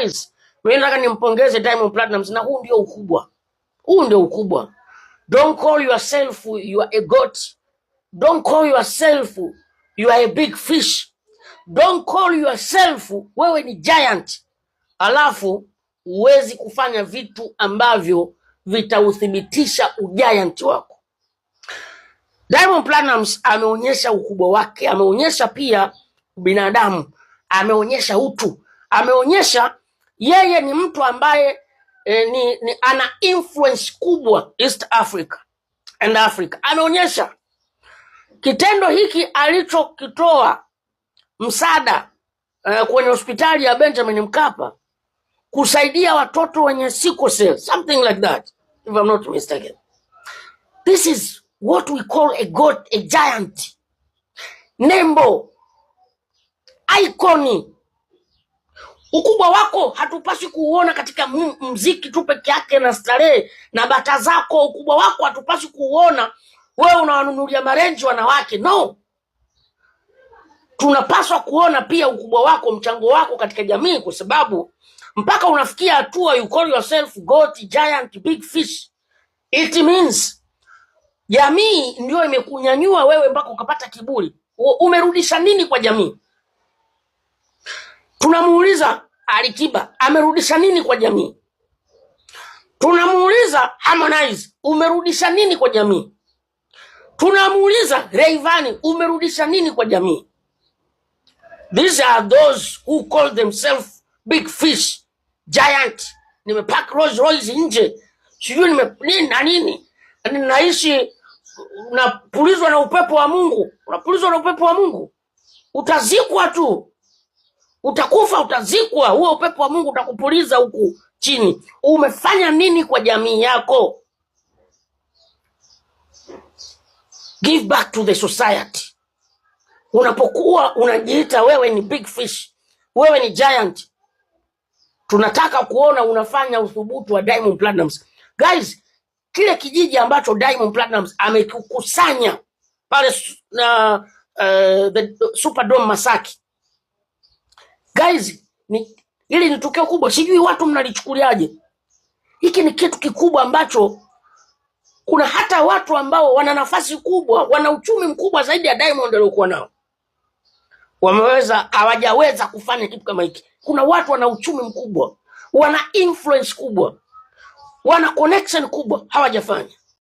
Guys, mimi nataka nimpongeze Diamond Platnumz, na huu ndio ukubwa. Huu ndio ukubwa. Don't call yourself you are a goat. Don't call yourself you are a big fish. Don't call yourself wewe ni giant. Alafu uwezi kufanya vitu ambavyo vitauthibitisha ugiant wako. Diamond Platnumz ameonyesha ukubwa wake, ameonyesha pia binadamu, ameonyesha utu, ameonyesha yeye ni mtu ambaye ana influence kubwa East Africa and Africa. Ameonyesha kitendo hiki alichokitoa msaada kwenye hospitali ya Benjamin Mkapa kusaidia watoto wenye sickle cell, something like that, if I'm not mistaken. This is what we call a god, a giant, nembo, iconi. Ukubwa wako hatupaswi kuuona katika muziki tu peke yake na starehe na bata zako. Ukubwa wako hatupaswi kuuona wewe unawanunulia marenji wanawake. No. Tunapaswa kuona pia ukubwa wako, mchango wako katika jamii, kwa sababu mpaka unafikia hatua you call yourself goat, giant, big fish. It means jamii ndio imekunyanyua wewe mpaka ukapata kiburi. Umerudisha nini kwa jamii? Tunamuuliza Alikiba, amerudisha nini kwa jamii? Tunamuuliza Harmonize, umerudisha nini kwa jamii? Tunamuuliza Rayvanny, umerudisha nini kwa jamii? These are those who call themselves big fish, giant. Nimepack Rolls Royce nje, sijui nini, naishi unapulizwa na upepo wa Mungu. Unapulizwa na upepo wa Mungu, utazikwa tu. Utakufa, utazikwa. Huo upepo wa Mungu utakupuliza huku chini. Umefanya nini kwa jamii yako? Give back to the society. Unapokuwa unajiita wewe ni big fish, wewe ni giant, tunataka kuona unafanya uthubutu wa Diamond Platnumz. Guys, kile kijiji ambacho Diamond Platnumz amekusanya pale na the Superdome Masaki. Guys, hili ni tukio kubwa. Sijui watu mnalichukuliaje. Hiki ni kitu kikubwa ambacho kuna hata watu ambao wana nafasi kubwa, wana uchumi mkubwa zaidi ya Diamond aliyokuwa nao, hawajaweza kufanya kitu kama hiki. Kuna watu wana uchumi mkubwa, wana influence kubwa, wana connection kubwa, hawajafanya.